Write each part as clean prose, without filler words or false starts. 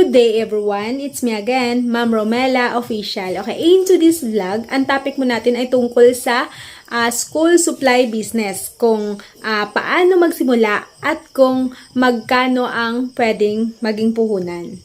Good day everyone! It's me again, Ma'am Romela Official. Okay, into this vlog, ang topic mo natin ay tungkol sa school supply business. Kung paano magsimula at kung magkano ang pwedeng maging puhunan.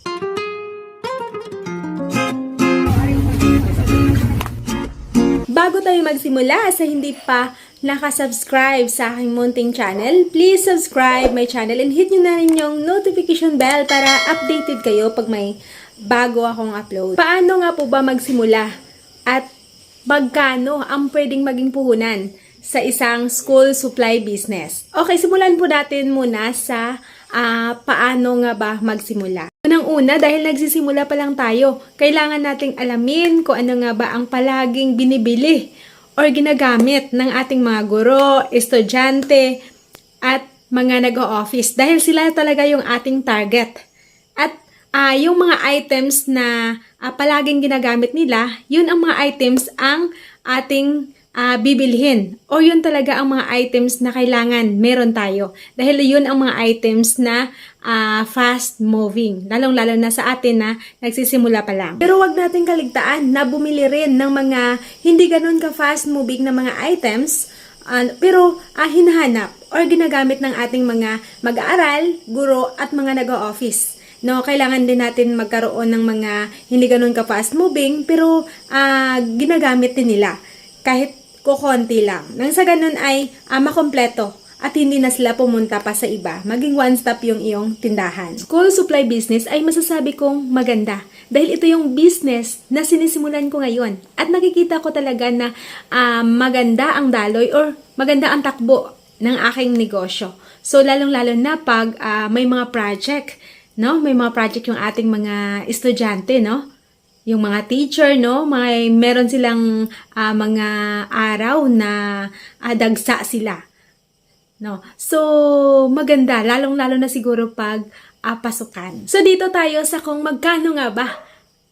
Bago tayo magsimula, sa hindi pa nakasubscribe sa aking munting channel, please subscribe my channel and hit nyo na rin yung notification bell para updated kayo pag may bago akong upload. Paano nga po ba magsimula at magkano ang pwedeng maging puhunan sa isang school supply business? Okay, simulan po natin muna sa paano nga ba magsimula. Unang-una, dahil nagsisimula pa lang tayo, kailangan nating alamin kung ano nga ba ang palaging binibili or ginagamit ng ating mga guro, estudyante, at mga nag-o-office. Dahil sila talaga yung ating target. At yung mga items na palaging ginagamit nila, yun ang mga items ang ating bibilhin. O yun talaga ang mga items na kailangan meron tayo. Dahil yun ang mga items na fast moving. Lalong-lalo na sa atin na nagsisimula pa lang. Pero wag natin kaligtaan na bumili rin ng mga hindi ganun ka fast moving na mga items. Pero hinahanap or ginagamit ng ating mga mag-aaral, guro at mga nag-o-office. No, kailangan din natin magkaroon ng mga hindi ganun ka fast moving pero ginagamit din nila. Kahit kukonti lang. Nang sa ganun ay makompleto at hindi na sila pumunta pa sa iba. Maging one-stop yung iyong tindahan. School supply business ay masasabi kong maganda. Dahil ito yung business na sinisimulan ko ngayon. At nakikita ko talaga na maganda ang daloy or maganda ang takbo ng aking negosyo. So, lalong-lalo na pag may mga project, no? May mga project yung ating mga estudyante, no? Yung mga teacher, no, meron silang mga araw na dagsa sila. No. So, maganda, lalong-lalo na siguro pag pasukan. So, dito tayo sa kung magkano nga ba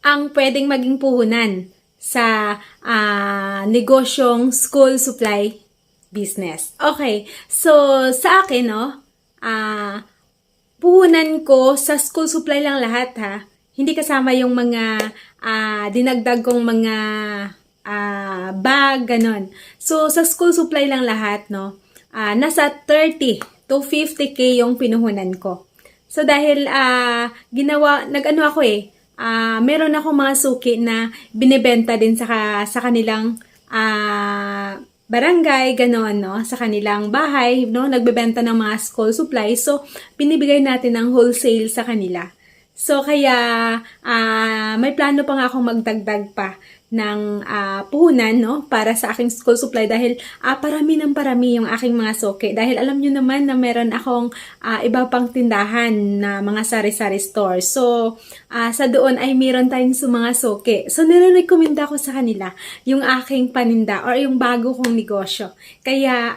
ang pwedeng maging puhunan sa negosyong school supply business. Okay, so sa akin, no, puhunan ko sa school supply lang lahat, ha. Hindi kasama yung mga dinagdag kong mga bag, ganon. So, sa school supply lang lahat, no, nasa 30 to 50K yung pinuhunan ko. So, dahil nag-ano ako meron ako mga suki na binibenta din sa kanilang barangay, ganon, no, sa kanilang bahay, no, nagbebenta ng mga school supplies. So, binibigay natin ng wholesale sa kanila. So, kaya may plano pa nga akong magdagdag pa ng puhunan, no, para sa aking school supply dahil parami ng parami yung aking mga suki. Dahil alam nyo naman na meron akong iba pang tindahan na mga sari-sari store. So, sa doon ay meron tayong mga suki. So, nire-recommenda ko sa kanila yung aking paninda or yung bago kong negosyo. Kaya,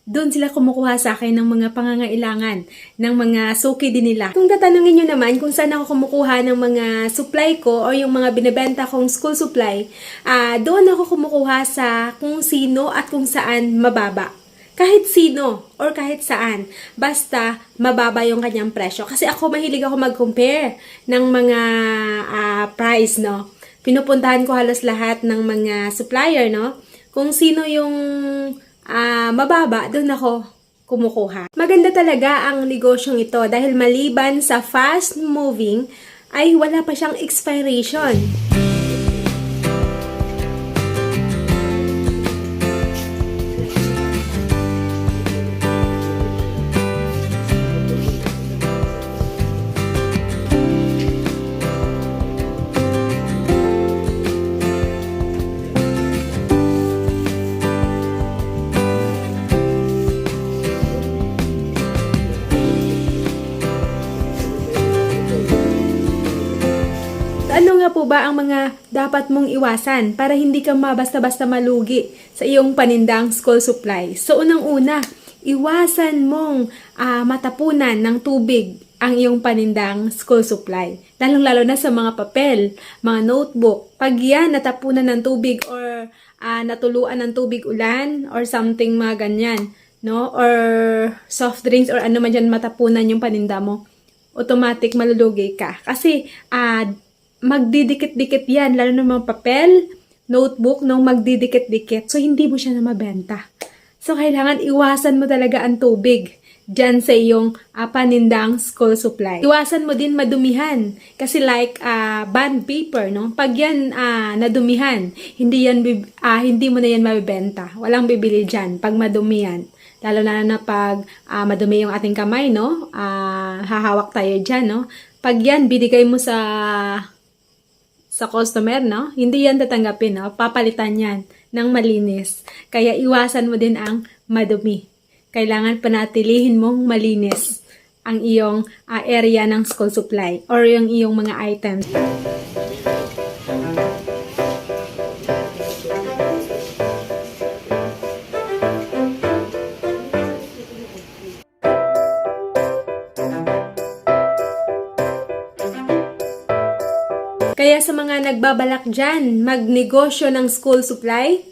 doon sila kumukuha sa akin ng mga pangangailangan, ng mga suki din nila. Kung tatanungin nyo naman kung saan ako kumukuha ng mga supply ko o yung mga binibenta kong school supply, doon ako kumukuha sa kung sino at kung saan mababa. Kahit sino or kahit saan, basta mababa yung kanyang presyo. Kasi mahilig ako mag-compare ng mga price, no. Pinupuntahan ko halos lahat ng mga supplier, no. Kung sino yung mababa, doon ako kumukuha. Maganda talaga ang negosyong ito dahil maliban sa fast moving ay wala pa siyang expiration. Ano nga po ba ang mga dapat mong iwasan para hindi ka basta-basta malugi sa iyong panindang school supply? So, unang-una, iwasan mong matapunan ng tubig ang iyong panindang school supply. Lalong-lalo na sa mga papel, mga notebook. Pag yan natapunan ng tubig or natuluan ng tubig ulan or something mga ganyan, no? Or soft drinks or ano man dyan matapunan yung paninda mo, automatic malulugi ka. Kasi magdidikit-dikit yan, lalo ng mga papel, notebook, nung magdidikit-dikit. So, hindi mo siya na mabenta. So, kailangan iwasan mo talaga ang tubig dyan sa iyong panindang school supply. Iwasan mo din madumihan. Kasi like bond paper, no? Pag yan nadumihan, hindi mo na yan mabibenta. Walang bibili dyan pag madumihan. Lalo na pag madumi yung ating kamay, no? Hahawak tayo dyan, no? Pag yan, binigay mo sa customer, no? Hindi yan tatanggapin, no? Papalitan yan ng malinis. Kaya iwasan mo din ang madumi. Kailangan panatilihin mong malinis ang iyong area ng school supply or yung iyong mga items. Kaya sa mga nagbabalak dyan, magnegosyo ng school supply,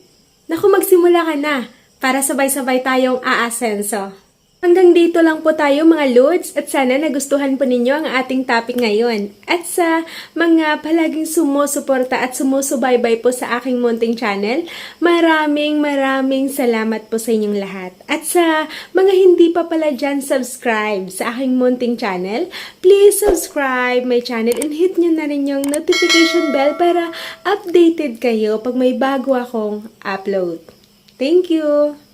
naku, magsimula ka na para sabay-sabay tayong aasenso. Hanggang dito lang po tayo mga Lods at sana nagustuhan po ninyo ang ating topic ngayon. At sa mga palaging sumusuporta at sumusubaybay po sa aking munting channel, maraming salamat po sa inyong lahat. At sa mga hindi pa pala dyan subscribe sa aking munting channel, please subscribe my channel and hit nyo na rin yung notification bell para updated kayo pag may bago akong upload. Thank you!